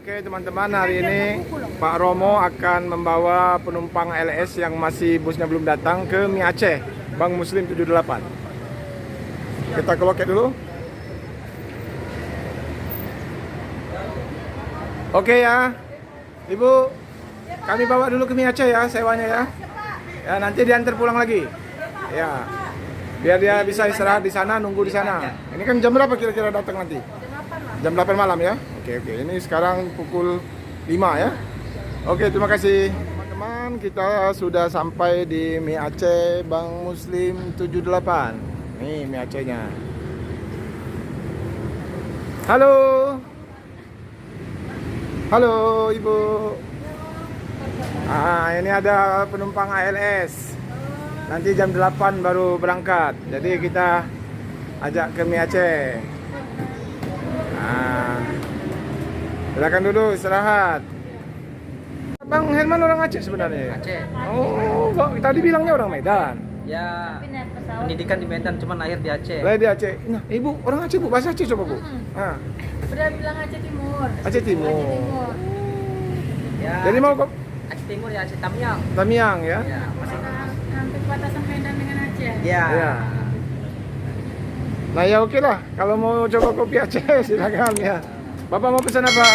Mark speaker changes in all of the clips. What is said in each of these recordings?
Speaker 1: Oke teman-teman, hari ini Pak Romo akan membawa penumpang LS yang masih busnya belum datang ke Mi Aceh, Bank Muslim 78. Kita ke loket dulu. Oke ya, Ibu, kami bawa dulu ke Mi Aceh ya, sewanya ya. Ya nanti diantar pulang lagi. Ya, biar dia bisa istirahat di sana, nunggu di sana. Ini kan jam berapa kira-kira datang nanti? Jam 8 malam ya. Oke, ini sekarang pukul 5 ya. Oke, terima kasih. Teman-teman, kita sudah sampai di Mi Aceh Bank Muslim 78. Nih Mi Acehnya. Halo. Halo, Ibu. Ini ada penumpang ALS. Nanti jam 8 baru berangkat. Jadi kita ajak ke Mi Aceh. Silakan duduk istirahat. Bang Herman orang Aceh sebenarnya.
Speaker 2: Aceh.
Speaker 1: Oh, tadi bilangnya orang Medan.
Speaker 2: Ya, pendidikan di Medan, cuman lahir di Aceh.
Speaker 1: Lahir di Aceh. Nah, Ibu orang Aceh, Bu. Bahasa Aceh coba, Bu.
Speaker 3: Udah bilang Aceh Timur.
Speaker 1: Aceh Timur.
Speaker 2: Ya,
Speaker 1: Jadi mau ke
Speaker 2: Aceh Timur ya, Aceh Tamiang.
Speaker 1: Tamiang ya?
Speaker 2: Ya, masih.
Speaker 3: Hampir batasan Medan dengan Aceh.
Speaker 2: Ya.
Speaker 1: Ya. Nah, ya oke lah. Kalau mau coba kopi Aceh silakan ya. Bapak mau pesan apa?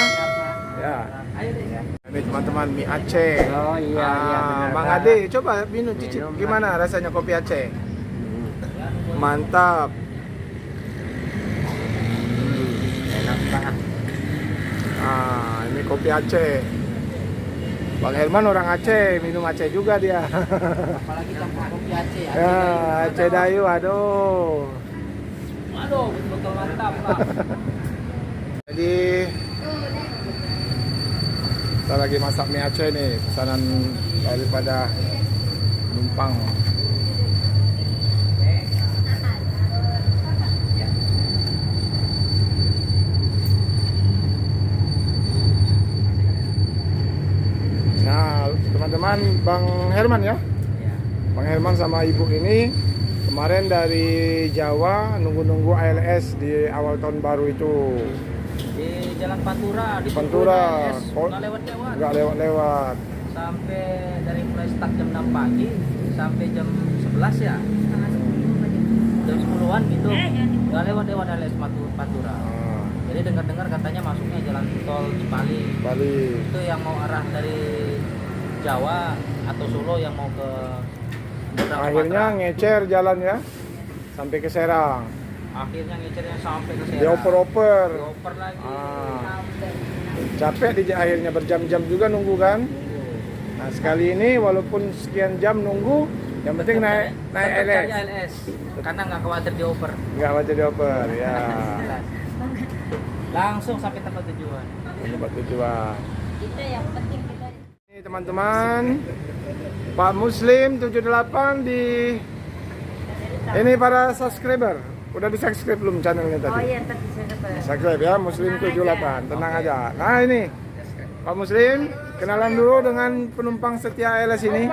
Speaker 1: Ya.
Speaker 2: Ayo deh ya.
Speaker 1: Ini teman-teman Mi Aceh.
Speaker 2: Oh iya, benar.
Speaker 1: Bang Ade, coba minum cicip. Gimana rasanya kopi Aceh? Mantap.
Speaker 2: Enak banget.
Speaker 1: Ini kopi Aceh. Bang Herman orang Aceh, minum Aceh juga dia.
Speaker 2: Apalagi campur kopi Aceh.
Speaker 1: Ya, Aceh Dayu, aduh.
Speaker 2: Aduh, betul mantap, Pak.
Speaker 1: Jadi kita lagi masak mie Aceh nih, pesanan daripada penumpang. Nah, teman-teman, Bang Herman ya? Bang Herman sama Ibu ini kemarin dari Jawa nunggu-nunggu ALS di awal tahun baru itu.
Speaker 2: Di Jalan Pantura, di
Speaker 1: Pantura,
Speaker 2: nggak lewat-lewat.
Speaker 1: nggak lewat-lewat.
Speaker 2: Sampai dari mulai start jam 6 pagi sampai jam 11 ya. Jam 10-an gitu. Nggak lewat-lewat dari Pantura. Jadi dengar-dengar katanya masuknya jalan tol Cipali.
Speaker 1: Bali.
Speaker 2: Itu yang mau arah dari Jawa atau Solo yang mau ke
Speaker 1: Akhirnya ngecer jalan ya sampai ke Serang.
Speaker 2: Akhirnya ngecernya sampai ke Serang.
Speaker 1: Dioper-oper.
Speaker 2: Dioper lagi.
Speaker 1: Capek di akhirnya berjam-jam juga nunggu kan. Nah sekali ini walaupun sekian jam nunggu, yang penting naik LS.
Speaker 2: LS. Karena nggak khawatir dioper.
Speaker 1: Nggak baca dioper ya.
Speaker 2: Langsung sampai tempat tujuan.
Speaker 1: Tempat tujuan.
Speaker 3: Itu yang penting kita.
Speaker 1: Ini teman-teman, Pak Muslim 78 di ini para subscriber. Udah di subscribe belum channelnya tadi?
Speaker 3: Oh iya, tadi saya dapat.
Speaker 1: Subscribe ya, Muslim 78. Tenang aja. Nah ini Pak Muslim, kenalan dulu dengan penumpang setia LS ini.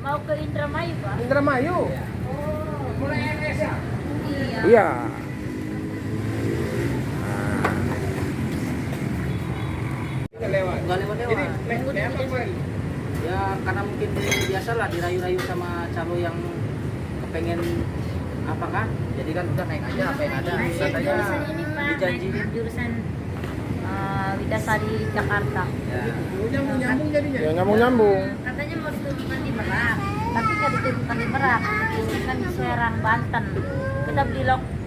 Speaker 3: Mau ke Indramayu, Pak?
Speaker 1: Indramayu.
Speaker 2: Mulai LS ya?
Speaker 3: Iya.
Speaker 1: Iya.
Speaker 2: Nggak lewat-lewat. Ya karena mungkin biasalah dirayu-rayu sama calo yang kepengen apa kan, jadi kan udah naik aja apa yang ada. Katanya
Speaker 3: Jurusan ini, Pak.
Speaker 2: dijanjiin.
Speaker 3: Jurusan Widasari Jakarta.
Speaker 2: Ya.
Speaker 1: Ya nyambung-nyambung.
Speaker 3: Katanya mau diturunkan di Merak, tapi nggak diturunkan di Merak, diturunkan di Serang, Banten. Kita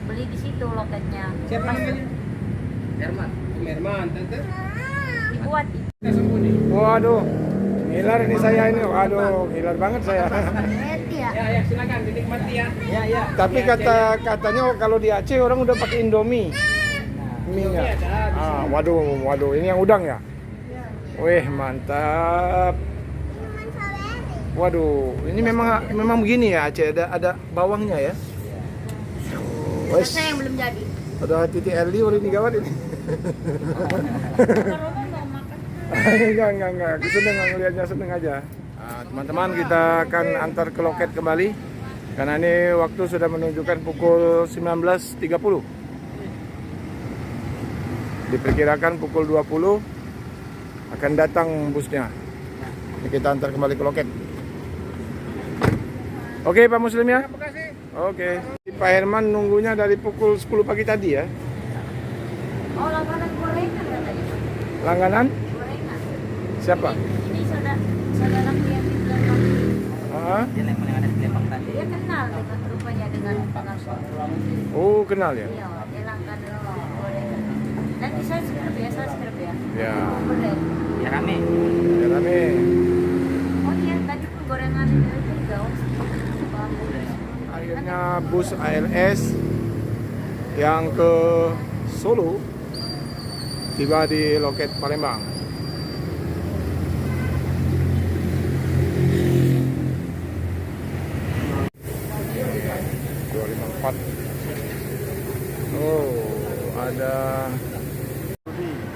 Speaker 3: beli di situ loketnya.
Speaker 2: Siapa namanya? Herman, tante.
Speaker 3: Dibuat.
Speaker 1: Waduh, ngiler ini saya ini. Waduh, ngiler banget saya.
Speaker 3: Ya.
Speaker 2: Ya silakan dinikmati ya. Ya.
Speaker 1: Tapi katanya kalau di Aceh orang udah pakai Indomie. Mie-nya. Waduh, ini yang udang ya? Wih, mantap. Waduh, ini memang begini ya Aceh, ada bawangnya ya. Wes.
Speaker 3: Saya yang belum jadi.
Speaker 1: Ada titik LD oleh ini gawat ini. Enggak. Aku seneng ngelihatnya, seneng aja. Teman-teman, kita akan antar ke loket kembali karena ini waktu sudah menunjukkan pukul 19.30. Diperkirakan pukul 20 akan datang busnya. Ini kita antar kembali ke loket. Oke Pak Muslim ya. Oke. Pak Herman nunggunya dari pukul 10 pagi tadi ya.
Speaker 3: Oh, langganan gorengan katanya.
Speaker 1: Langganan?
Speaker 3: Gorengan.
Speaker 1: Siapa?
Speaker 3: Ini saudara yang di Lembang.
Speaker 1: Ah?
Speaker 2: Dia yang paling ada di Lembang tadi.
Speaker 3: Dia kenal dengan rupanya dengan
Speaker 1: Oh, kenal ya?
Speaker 3: Iya, dia langganan gorengan. Nanti saya subscribe ya.
Speaker 1: Ya.
Speaker 3: Boleh.
Speaker 2: Ya rame.
Speaker 1: Ya rame.
Speaker 3: Oh iya, tadi pun gorengan itu jauh.
Speaker 1: Akhirnya bus ALS yang ke Solo tiba di loket Palembang. Oh, ada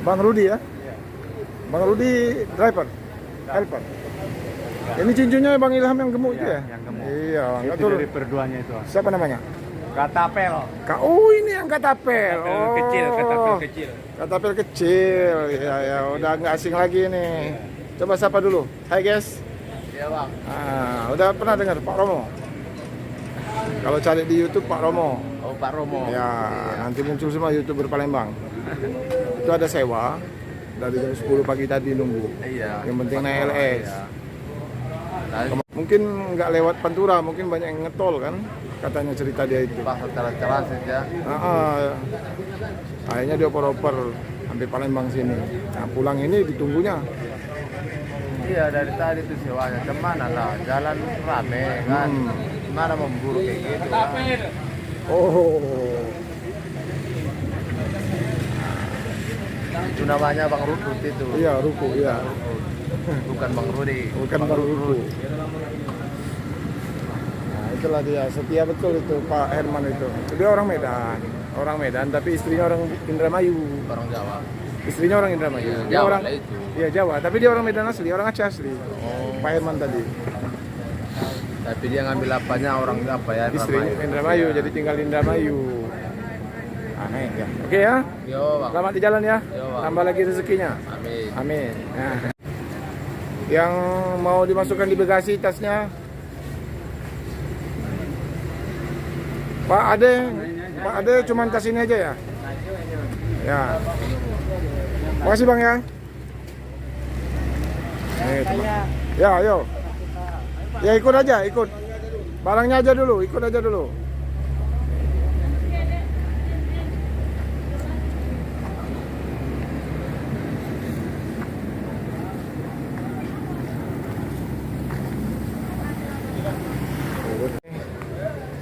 Speaker 1: Bang Rudi ya? Bang Rudi driver, helper. Ini cincinnya Bang Ilham yang gemuk itu ya?
Speaker 4: Yang gemuk.
Speaker 1: Iya, enggak
Speaker 4: Itu
Speaker 1: tahu.
Speaker 4: dari perduanya itu.
Speaker 1: Siapa namanya?
Speaker 4: Katapel.
Speaker 1: Oh, ini yang katapel. Oh,
Speaker 4: Katapel kecil.
Speaker 1: Katapel kecil. Ya, ya, udah nggak asing lagi nih. Coba sapa dulu. Hai guys.
Speaker 4: Iya, Bang.
Speaker 1: Udah pernah dengar Pak Romo? Kalau cari di YouTube Pak Romo.
Speaker 4: Oh, Pak Romo.
Speaker 1: Ya, nanti muncul semua YouTuber Palembang. Itu ada sewa dari jam 10 pagi tadi nunggu.
Speaker 4: Iya.
Speaker 1: Yang penting naik LS.
Speaker 4: Iya. Nah,
Speaker 1: Mungkin nggak lewat Pantura, mungkin banyak yang ngetol kan? Katanya cerita dia itu.
Speaker 4: pas ceras saja.
Speaker 1: Akhirnya dia oper-oper sampai Palembang sini. Nah, pulang ini ditunggunya.
Speaker 4: Iya, dari tadi tuh sewanya. Kemana lah? Jalan rame kan. Mana memburu kayak gitu. Kan?
Speaker 1: Oh,
Speaker 4: Itu namanya Bang Rudut itu.
Speaker 1: iya ruku, iya.
Speaker 4: Bukan Bang Rudi.
Speaker 1: Bukan baru ruku. Nah, itulah dia. Setia betul itu Pak Herman itu. Dia orang Medan, tapi istrinya orang Indramayu.
Speaker 4: Orang Jawa.
Speaker 1: Istrinya orang Indramayu.
Speaker 4: Iya,
Speaker 1: Dia
Speaker 4: Jawa
Speaker 1: orang,
Speaker 4: lah itu.
Speaker 1: iya Jawa, tapi dia orang Medan asli, orang Aceh asli. Pak Herman tadi.
Speaker 4: Tapi dia ngambil apanya orang apa ya?
Speaker 1: Istrinya Indramayu, jadi tinggal di Indramayu. Aneh ya. Oke ya.
Speaker 4: Yo, Bang.
Speaker 1: Selamat di jalan ya.
Speaker 4: Yo, Bang.
Speaker 1: Tambah lagi rezekinya.
Speaker 4: Amin.
Speaker 1: Amin. Nah. Yang mau dimasukkan di bagasi tasnya Pak Ade cuman tas ini aja ya? Ya. Makasih Bang ya. Nih, teman. Ya, ayo. Ya ikut aja, ikut. Barangnya aja dulu, ikut aja dulu.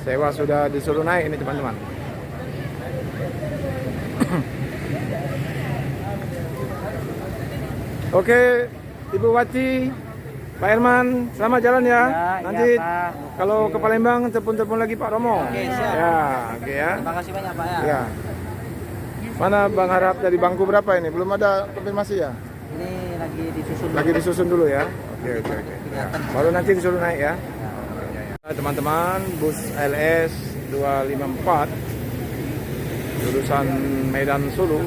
Speaker 1: Sewa sudah disuruh naik ini teman-teman. Oke, Ibu Wati, Pak Herman, selamat jalan ya. Nanti
Speaker 2: Pak.
Speaker 1: kalau ke Palembang telepon-telepon lagi Pak Romo.
Speaker 2: Oke, siap.
Speaker 1: Ya, oke ya.
Speaker 2: Terima kasih banyak Pak ya.
Speaker 1: Ya. Mana Bang Harap dari bangku berapa ini? Belum ada konfirmasi ya?
Speaker 2: Ini lagi disusun.
Speaker 1: Lagi disusun dulu ya. Oke. Ya. Baru nanti disuruh naik ya. Teman-teman, bus LS 254 jurusan Medan Solo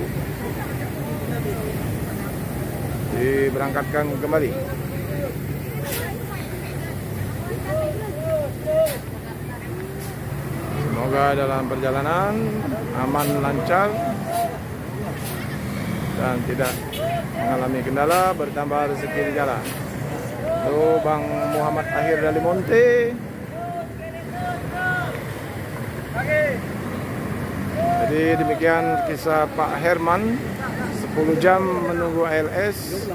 Speaker 1: diberangkatkan kembali. Semoga dalam perjalanan aman, lancar dan tidak mengalami kendala, bertambah rezeki di jalan. Lalu Bang Muhammad Akhir dari Monte. Jadi demikian kisah Pak Herman, 10 jam menunggu ALS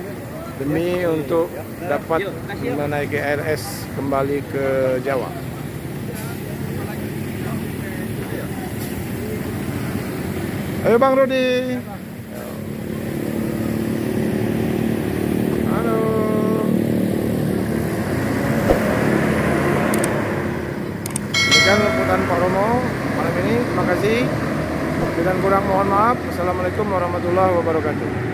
Speaker 1: demi untuk dapat menaiki ALS kembali ke Jawa. Ayo Bang Rudi. Halo. Demikian liputan Pak Romo malam ini. Terima kasih. Bila kurang mohon maaf. Assalamualaikum warahmatullahi wabarakatuh.